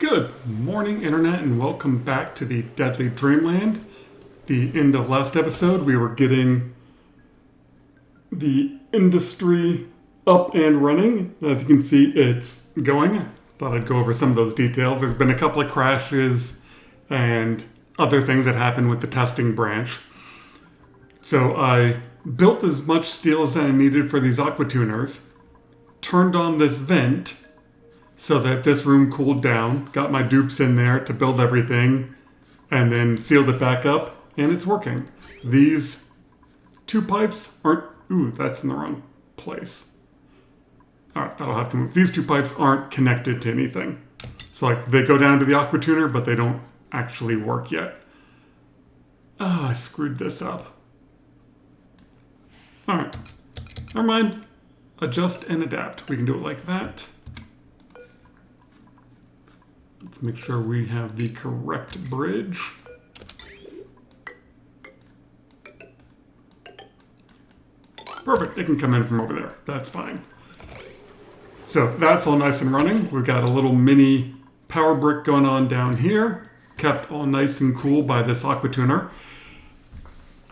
Good morning, Internet, and welcome back to the Deadly Dreamland. The end of last episode, we were getting the industry up and running. As you can see, it's going. Thought I'd go over some of those details. There's been a couple of crashes and other things that happened with the testing branch. So I built as much steel as I needed for these aqua tuners, turned on this vent so that this room cooled down, got my dupes in there to build everything, and then sealed it back up, and it's working. These two pipes aren't... Ooh, that's in the wrong place. Alright, that'll have to move. These two pipes aren't connected to anything. So like, they go down to the aqua tuner, but they don't actually work yet. Oh, I screwed this up. Alright, never mind. Adjust and adapt. We can do it like that. Let's make sure we have the correct bridge. Perfect, it can come in from over there. That's fine. So that's all nice and running. We've got a little mini power brick going on down here. Kept all nice and cool by this aqua tuner.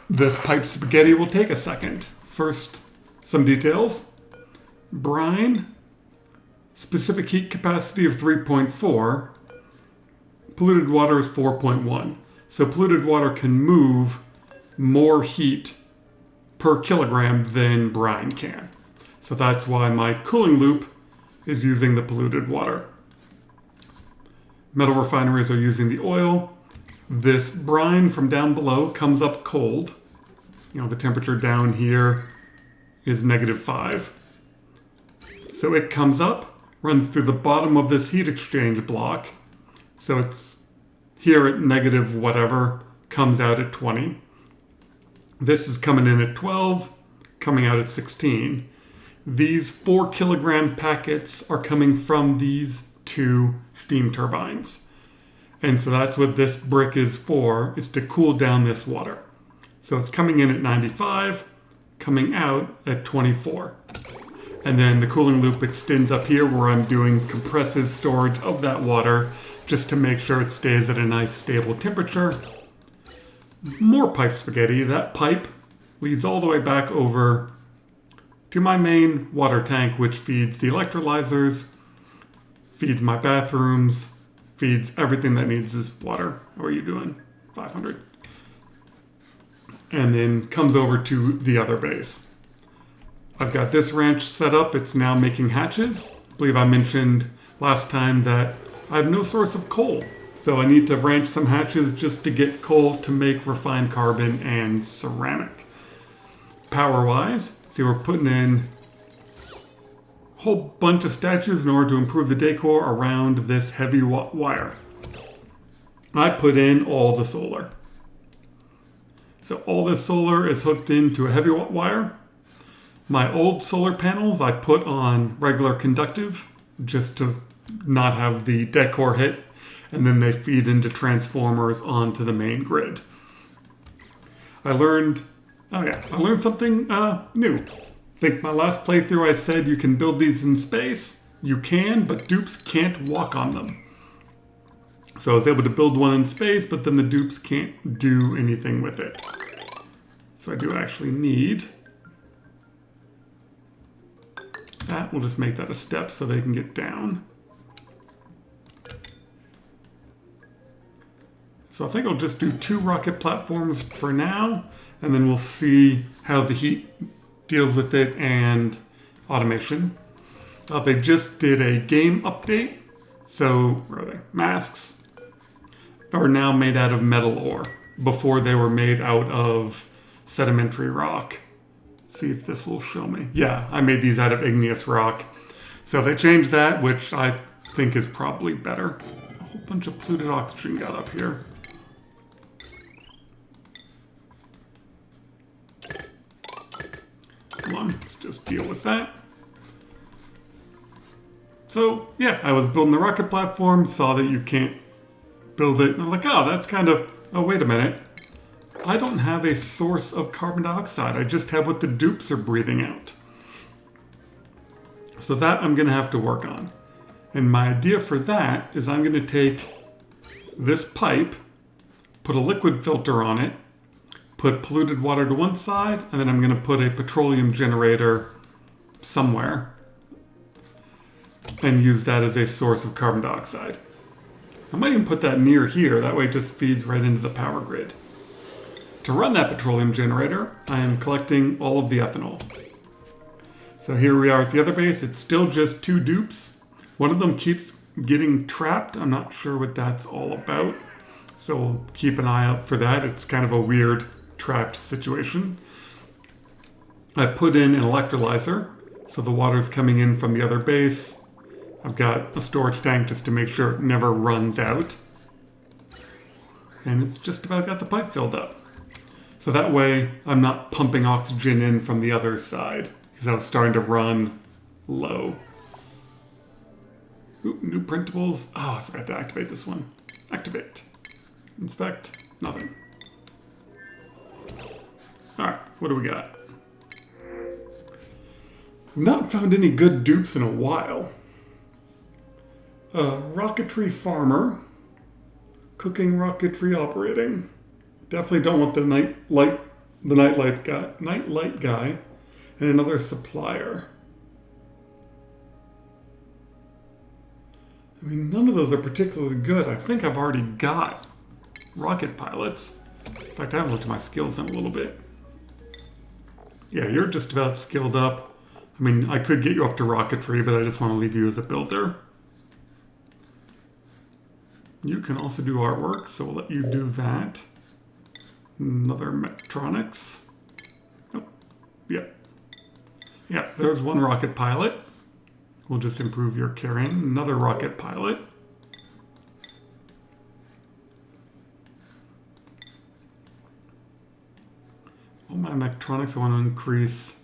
This pipe spaghetti will take a second. First, some details. Brine, specific heat capacity of 3.4. Polluted water is 4.1. So polluted water can move more heat per kilogram than brine can. So that's why my cooling loop is using the polluted water. Metal refineries are using the oil. This brine from down below comes up cold. You know, the temperature down here is -5. So it comes up, runs through the bottom of this heat exchange block. So it's here at negative whatever, comes out at 20. This is coming in at 12, coming out at 16. These 4 kilogram packets are coming from these 2 steam turbines. And so that's what this brick is for, is to cool down this water. So it's coming in at 95, coming out at 24. And then the cooling loop extends up here where I'm doing compressive storage of that water just to make sure it stays at a nice stable temperature. More pipe spaghetti. That pipe leads all the way back over to my main water tank, which feeds the electrolyzers, feeds my bathrooms, feeds everything that needs this water. How are you doing? 500. And then comes over to the other base. I've got this ranch set up. It's now making hatches. I believe I mentioned last time that I have no source of coal. So I need to ranch some hatches just to get coal to make refined carbon and ceramic. Power-wise, see we're putting in a whole bunch of statues in order to improve the decor around this heavy wire. I put in all the solar. So all this solar is hooked into a heavy wire. My old solar panels I put on regular conductive just to not have the decor hit, and then they feed into transformers onto the main grid. I learned something new. I think my last playthrough I said you can build these in space. You can, but dupes can't walk on them. So I was able to build one in space, but then the dupes can't do anything with it. So I do actually need that. We'll just make that a step so they can get down. So I think I'll just do 2 rocket platforms for now, and then we'll see how the heat deals with it and automation. They just did a game update. So, where are they? Masks are now made out of metal ore. Before they were made out of sedimentary rock. See if this will show me. Yeah, I made these out of igneous rock. So they changed that, which I think is probably better. A whole bunch of polluted oxygen got up here. Come on, let's just deal with that. So, yeah, I was building the rocket platform, saw that you can't build it, and I'm like, oh, that's kind of... Oh, wait a minute. I don't have a source of carbon dioxide. I just have what the dupes are breathing out. So that I'm going to have to work on. And my idea for that is I'm going to take this pipe, put a liquid filter on it, put polluted water to one side, and then I'm going to put a petroleum generator somewhere and use that as a source of carbon dioxide. I might even put that near here, that way it just feeds right into the power grid. To run that petroleum generator, I am collecting all of the ethanol. So here we are at the other base, it's still just 2 dupes. One of them keeps getting trapped, I'm not sure what that's all about. So we'll keep an eye out for that, it's kind of a weird trapped situation. I put in an electrolyzer, so the water's coming in from the other base. I've got a storage tank just to make sure it never runs out. And it's just about got the pipe filled up. So that way I'm not pumping oxygen in from the other side because I was starting to run low. Ooh, new printables. Oh, I forgot to activate this one. Activate. Inspect. Nothing. Alright, what do we got? I've not found any good dupes in a while. Rocketry farmer. Cooking rocketry operating. Definitely don't want the nightlight guy. And another supplier. I mean, none of those are particularly good. I think I've already got rocket pilots. In fact, I haven't looked at my skills in a little bit. Yeah, you're just about skilled up. I mean, I could get you up to rocketry, but I just want to leave you as a builder. You can also do artwork, so we'll let you do that. Another mechatronics. Oh, yeah. Yeah, there's one rocket pilot. We'll just improve your carrying. Another rocket pilot. All my mechatronics, I want to increase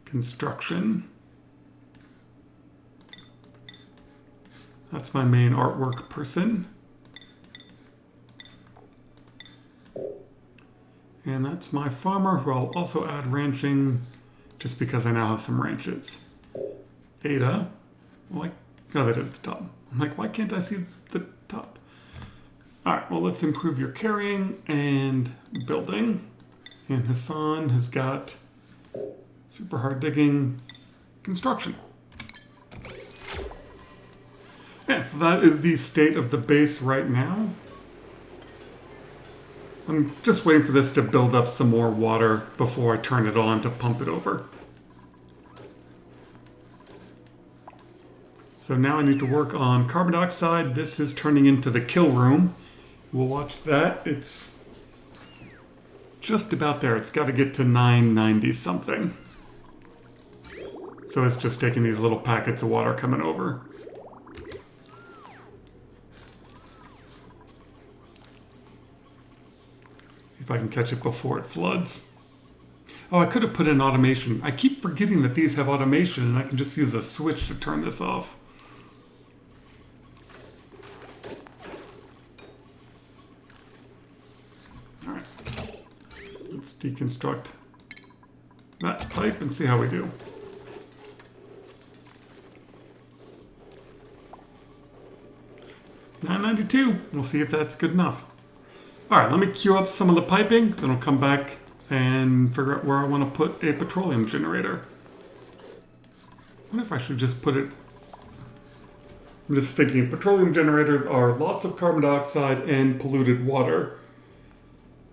construction. That's my main artwork person. And that's my farmer, who I'll also add ranching, just because I now have some ranches. Ada, oh, that is the top. I'm like, why can't I see the top? All right, well, let's improve your carrying and building. And Hassan has got super hard digging construction. Yeah, so that is the state of the base right now. I'm just waiting for this to build up some more water before I turn it on to pump it over. So now I need to work on carbon dioxide. This is turning into the kill room. We'll watch that. It's just about there. It's got to get to 990 something. So it's just taking these little packets of water coming over. If I can catch it before it floods. Oh, I could have put in automation. I keep forgetting that these have automation and I can just use a switch to turn this off. All right. Let's deconstruct that pipe and see how we do. $9.92. We'll see if that's good enough. All right, let me queue up some of the piping, then I'll come back and figure out where I want to put a petroleum generator. I wonder if I should just put it... I'm just thinking, petroleum generators are lots of carbon dioxide and polluted water.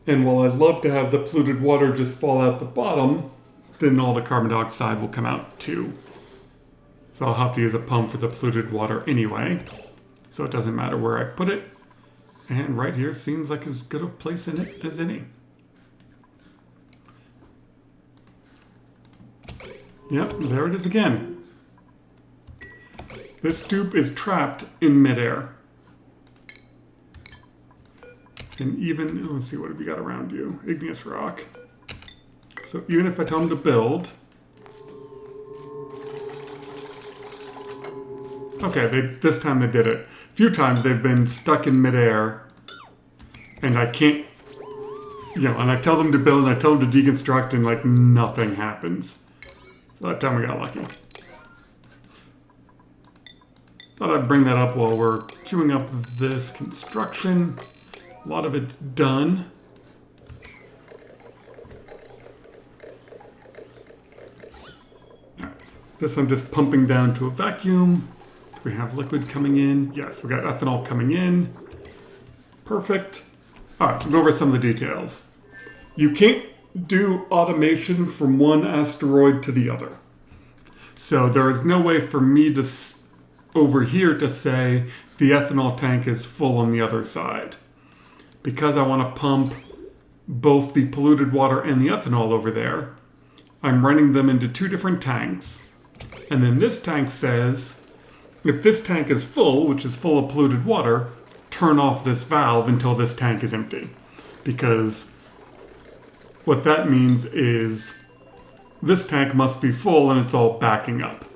And while I'd love to have the polluted water just fall out the bottom, then all the carbon dioxide will come out too. So I'll have to use a pump for the polluted water anyway. So it doesn't matter where I put it. And right here seems like as good a place in it as any. Yep, there it is again. This dupe is trapped in midair. And even, let's see, what have you got around you? Igneous rock. So even if I tell them to build... Okay, this time they did it. A few times they've been stuck in midair, and I can't, and I tell them to build, and I tell them to deconstruct, and like nothing happens. That time we got lucky. Thought I'd bring that up while we're queuing up this construction. A lot of it's done. Right. This I'm just pumping down to a vacuum. Do we have liquid coming in? Yes, we got ethanol coming in. Perfect. All right, we'll go over some of the details. You can't do automation from one asteroid to the other. So there is no way for me to, over here, to say the ethanol tank is full on the other side. Because I want to pump both the polluted water and the ethanol over there, I'm running them into two different tanks. And then this tank says, if this tank is full, which is full of polluted water, turn off this valve until this tank is empty. Because what that means is this tank must be full and it's all backing up.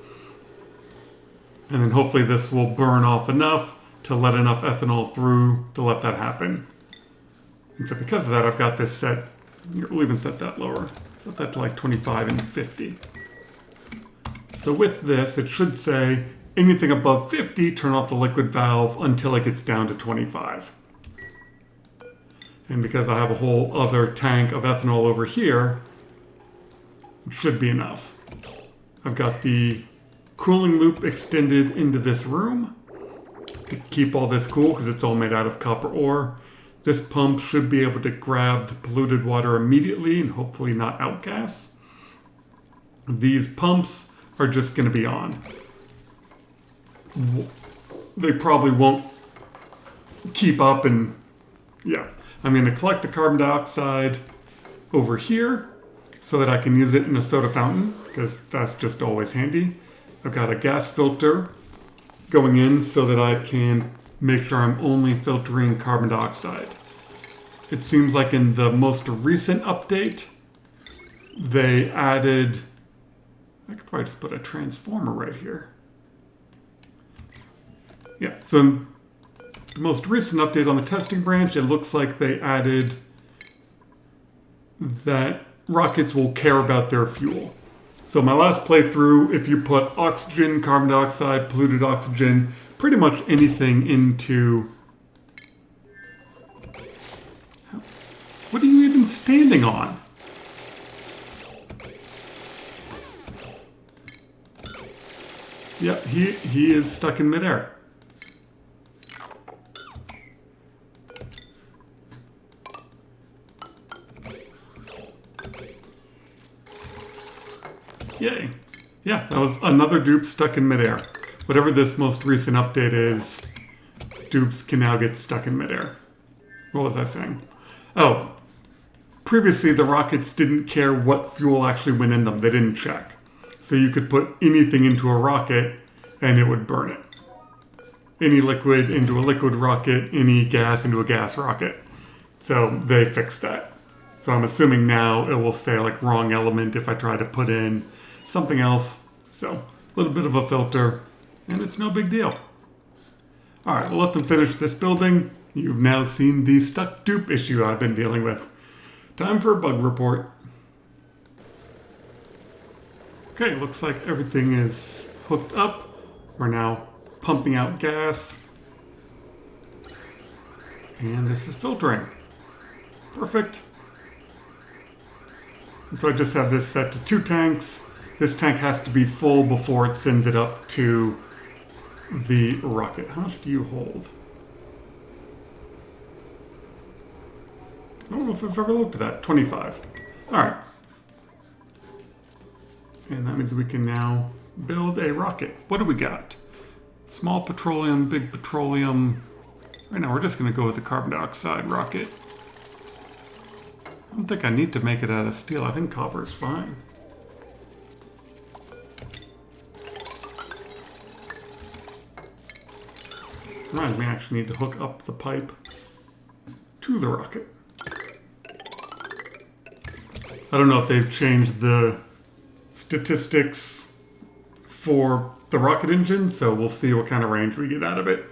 And then hopefully this will burn off enough to let enough ethanol through to let that happen. And so because of that, I've got this set, we'll even set that lower. Set that to like 25 and 50. So with this, it should say anything above 50, turn off the liquid valve until it gets down to 25. And because I have a whole other tank of ethanol over here, it should be enough. I've got the cooling loop extended into this room to keep all this cool because it's all made out of copper ore. This pump should be able to grab the polluted water immediately and hopefully not outgas. These pumps are just going to be on. They probably won't keep up and yeah. I'm going to collect the carbon dioxide over here so that I can use it in a soda fountain because that's just always handy. I've got a gas filter going in so that I can make sure I'm only filtering carbon dioxide. It seems like in the most recent update, they added, I could probably just put a transformer right here. Yeah, so in the most recent update on the testing branch, it looks like they added that rockets will care about their fuel. So my last playthrough, if you put oxygen, carbon dioxide, polluted oxygen, pretty much anything into... What are you even standing on? Yep, he is stuck in midair. Yay. Yeah, that was another dupe stuck in midair. Whatever this most recent update is, dupes can now get stuck in midair. What was I saying? Oh, previously the rockets didn't care what fuel actually went in them. They didn't check. So you could put anything into a rocket and it would burn it. Any liquid into a liquid rocket, any gas into a gas rocket. So they fixed that. So I'm assuming now it will say like wrong element if I try to put in something else. So a little bit of a filter and it's no big deal. All right, we'll let them finish this building. You've now seen the stuck dupe issue I've been dealing with. Time for a bug report. Okay, looks like everything is hooked up. We're now pumping out gas. And this is filtering. Perfect. And so I just have this set to 2 tanks. This tank has to be full before it sends it up to the rocket. How much do you hold? I don't know if I've ever looked at that. 25. All right. And that means we can now build a rocket. What do we got? Small petroleum, big petroleum. Right now we're just going to go with the carbon dioxide rocket. I don't think I need to make it out of steel. I think copper is fine. Reminds me I actually need to hook up the pipe to the rocket. I don't know if they've changed the statistics for the rocket engine, so we'll see what kind of range we get out of it.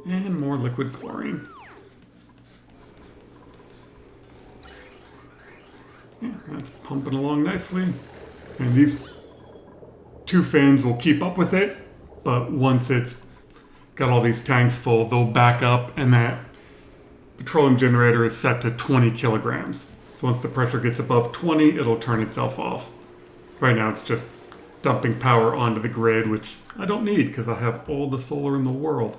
And more liquid chlorine. Yeah, that's pumping along nicely. And these 2 fans will keep up with it, but once it's got all these tanks full, they'll back up, and that petroleum generator is set to 20 kilograms. So once the pressure gets above 20, it'll turn itself off. Right now it's just dumping power onto the grid, which I don't need because I have all the solar in the world.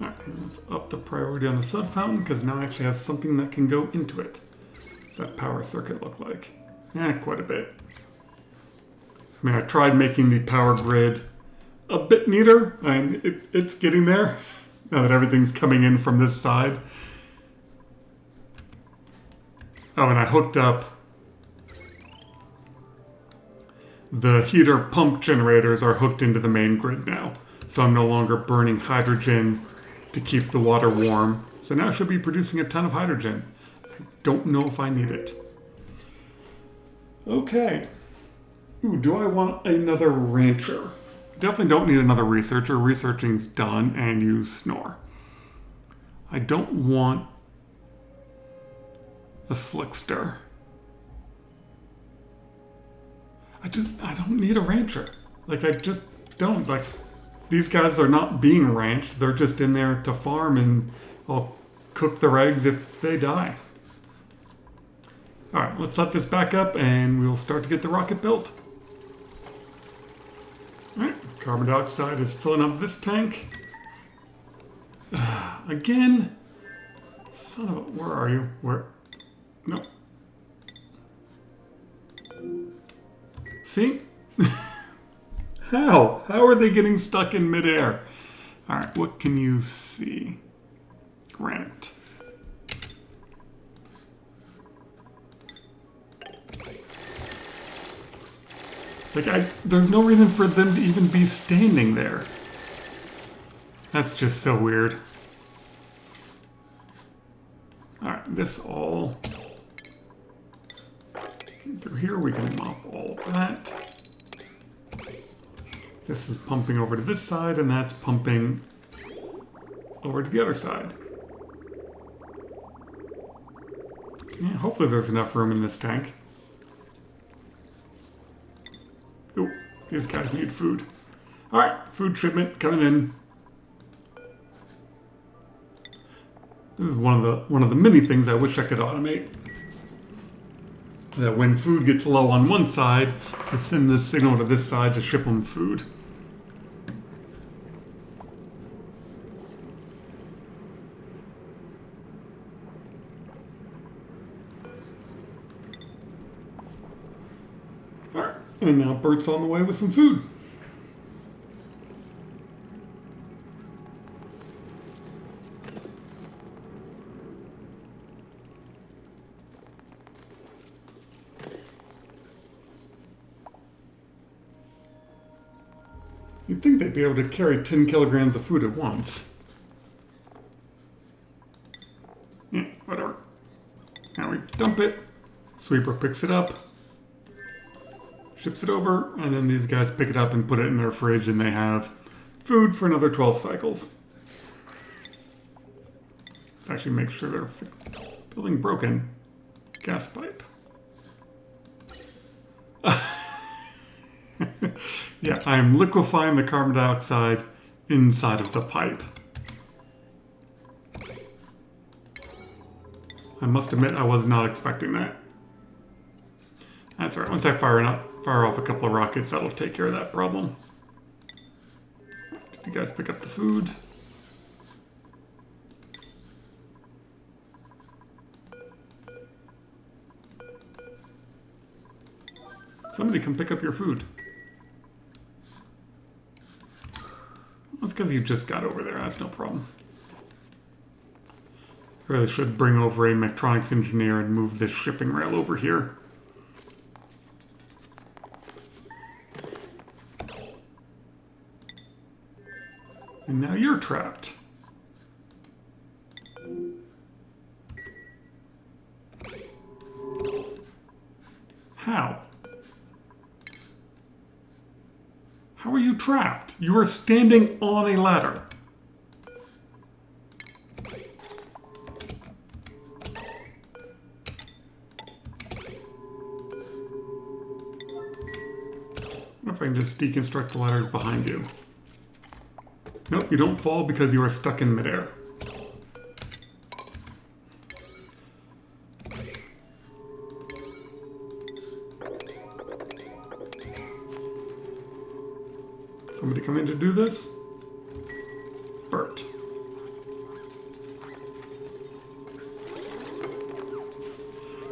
Alright, let's up the priority on the sud fountain because now I actually have something that can go into it. What's that power circuit look like? Quite a bit. I mean, I tried making the power grid a bit neater, and it's getting there now that everything's coming in from this side. Oh, and I hooked up the heater pump generators are hooked into the main grid now. So I'm no longer burning hydrogen to keep the water warm. So now I should be producing a ton of hydrogen. I don't know if I need it. Okay. Ooh, do I want another rancher? Definitely don't need another researcher. Researching's done, and you snore. I don't want a slickster. I don't need a rancher. Like, I just don't. Like, these guys are not being ranched. They're just in there to farm, and I'll cook their eggs if they die. All right, let's set this back up, and we'll start to get the rocket built. All right, carbon dioxide is filling up this tank. Again? Son of a... Where are you? Where? No. See? How? How are they getting stuck in midair? All right, what can you see? Granite. Like, there's no reason for them to even be standing there. That's just so weird. Alright, this all... Through here, we can mop all of that. This is pumping over to this side, and that's pumping over to the other side. Yeah, hopefully there's enough room in this tank. Oh, these guys need food. Alright, food shipment coming in. This is one of the many things I wish I could automate. That when food gets low on one side, I send this signal to this side to ship them food. Alright, and now Bert's on the way with some food. You'd think they'd be able to carry 10 kilograms of food at once. Yeah, whatever. Now we dump it. Sweeper picks it up. Ships it over. And then these guys pick it up and put it in their fridge, and they have food for another 12 cycles. Let's actually make sure they're building broken gas pipe. Yeah, I am liquefying the carbon dioxide inside of the pipe. I must admit, I was not expecting that. That's all right. Once I fire off a couple of rockets, that'll take care of that problem. Did you guys pick up the food? Somebody come pick up your food. That's because you just got over there. That's no problem. I really should bring over a mechatronics engineer and move this shipping rail over here. And now you're trapped. How? How are you trapped? You are standing on a ladder. wonder if I can just deconstruct the ladders behind you. Nope, you don't fall because you are stuck in midair. Somebody come in to do this? Bert.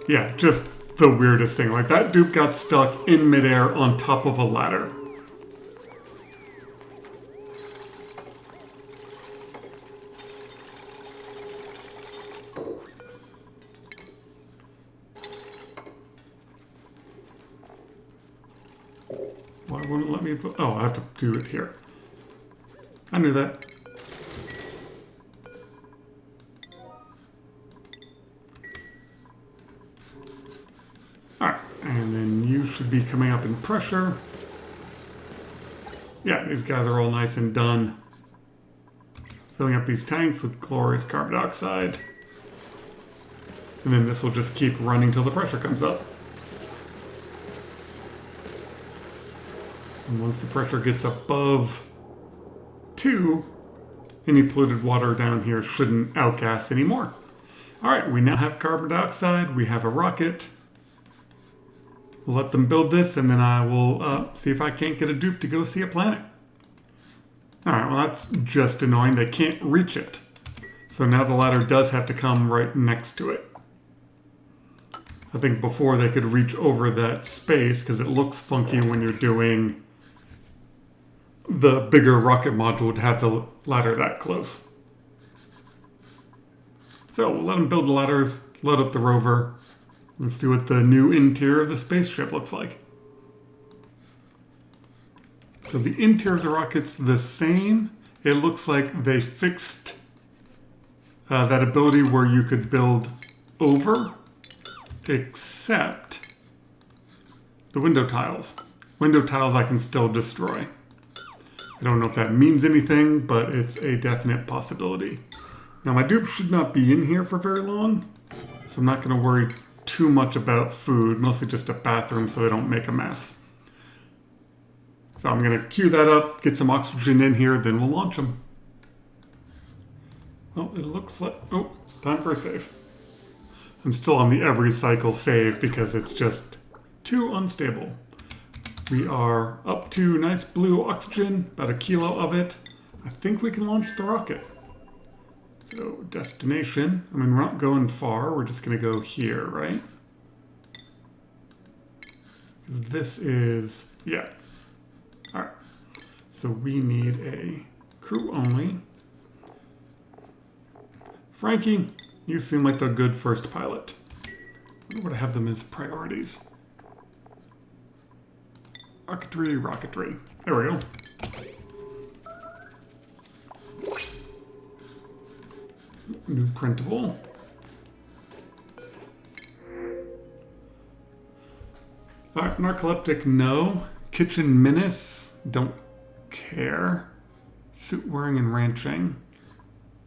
Yeah, just the weirdest thing. Like, that dupe got stuck in midair on top of a ladder. Why won't it let me put... Oh, I have to do it here. I knew that. Alright, and then you should be coming up in pressure. Yeah, these guys are all nice and done. Filling up these tanks with glorious carbon dioxide. And then this will just keep running till the pressure comes up. And once the pressure gets above 2, any polluted water down here shouldn't outgas anymore. Alright, we now have carbon dioxide, we have a rocket. We'll let them build this, and then I will see if I can't get a dupe to go see a planet. Alright, well that's just annoying. They can't reach it. So now the ladder does have to come right next to it. I think before they could reach over that space, because it looks funky when you're doing the bigger rocket module to have the ladder that close. So we'll let them build the ladders, load up the rover. Let's see what the new interior of the spaceship looks like. So the interior of the rocket's the same. It looks like they fixed that ability where you could build over, except the window tiles. Window tiles I can still destroy. I don't know if that means anything, but it's a definite possibility. Now my dupes should not be in here for very long, so I'm not going to worry too much about food, mostly just a bathroom so they don't make a mess. So I'm going to queue that up, get some oxygen in here, then we'll launch them. Oh, it looks like... Oh, time for a save. I'm still on the every cycle save because it's just too unstable. We are up to nice blue oxygen, about a kilo of it. I think we can launch the rocket. So, destination. I mean, we're not going far. We're just going to go here, right? This is... Yeah. Alright. So we need a crew only. Frankie, you seem like the good first pilot. I wonder what I have them as priorities. Rocketry, rocketry. There we go. New printable. Alright, narcoleptic, no. Kitchen menace, don't care. Suit wearing and ranching.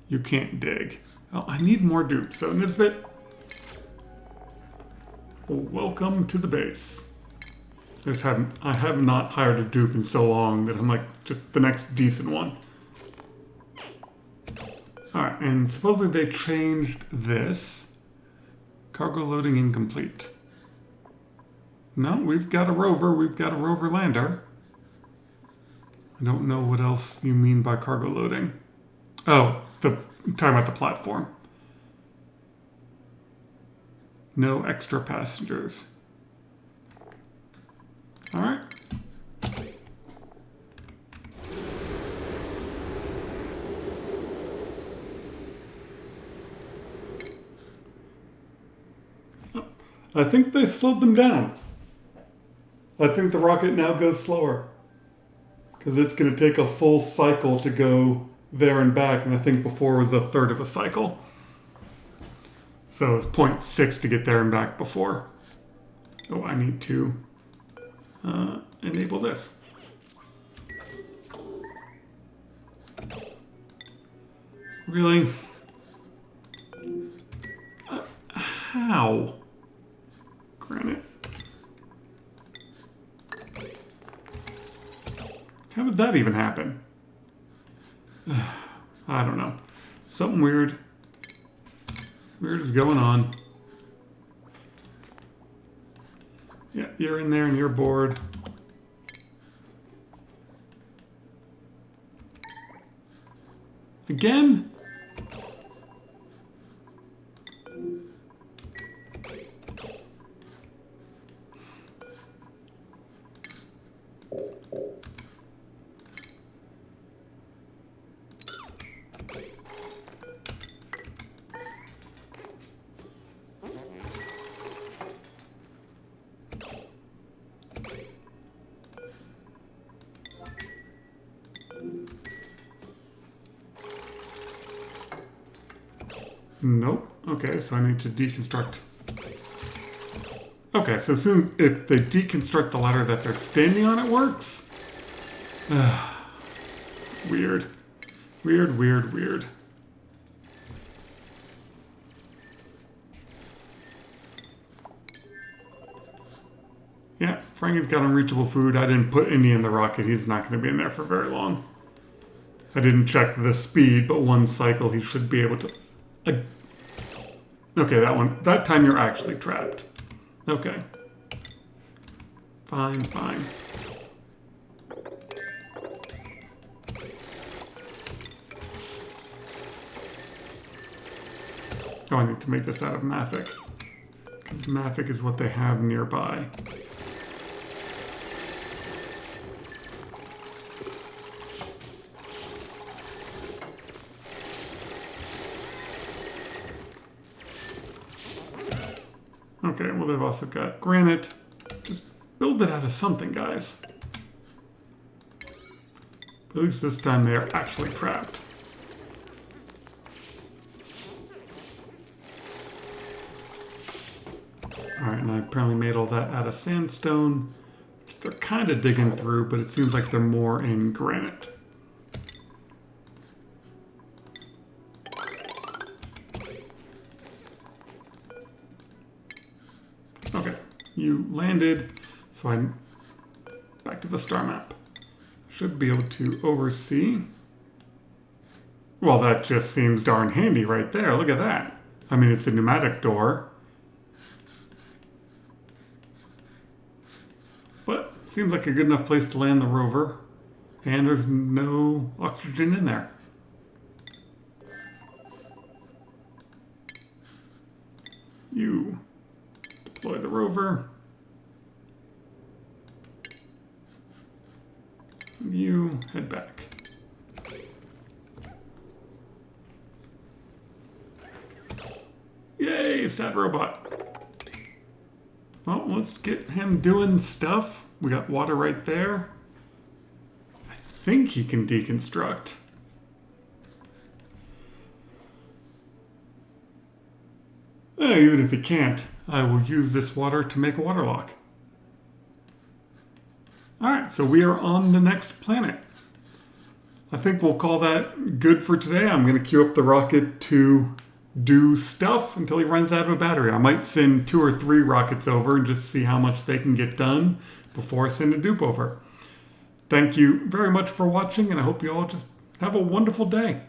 You can't dig. Oh, I need more dupes. So Nisbet, welcome to the base. I have not hired a dupe in so long that I'm like just the next decent one. Alright, and supposedly they changed this. Cargo loading incomplete. No, we've got a rover. We've got a rover lander. I don't know what else you mean by cargo loading. Oh, I'm talking about the platform. No extra passengers. Alright. I think they slowed them down. I think the rocket now goes slower. Because it's going to take a full cycle to go there and back, and I think before was a third of a cycle. So it's 0.6 to get there and back before. Oh, I need to enable this. Really? How? Granite. did that even happen? I don't know. Something weird. Weird is going on. Yeah, you're in there and you're bored. Again? Nope. Okay, so I need to deconstruct. Okay, so soon if they deconstruct the ladder that they're standing on, it works. Weird. Weird, weird, weird. Yeah, Frankie's got unreachable food. I didn't put any in the rocket. He's not going to be in there for very long. I didn't check the speed, but one cycle he should be able to... Okay, that time you're actually trapped. Okay. Fine, fine. Oh, I need to make this out of Mafic. Because Mafic is what they have nearby. Okay, well they've also got granite. Just build it out of something, guys. At least this time they are actually trapped. Alright, and I apparently made all that out of sandstone, which they're kind of digging through, but it seems like they're more in granite. Okay, you landed, so I'm back to the star map. Should be able to oversee. Well, that just seems darn handy right there. Look at that. I mean, it's a pneumatic door. But seems like a good enough place to land the rover. And there's no oxygen in there. You deploy the rover. You head back. Yay, sad robot. Well, let's get him doing stuff. We got water right there. I think he can deconstruct. Even if he can't, I will use this water to make a water lock. Alright, so we are on the next planet. I think we'll call that good for today. I'm going to queue up the rocket to do stuff until he runs out of a battery. I might send 2 or 3 rockets over and just see how much they can get done before I send a dupe over. Thank you very much for watching, and I hope you all just have a wonderful day.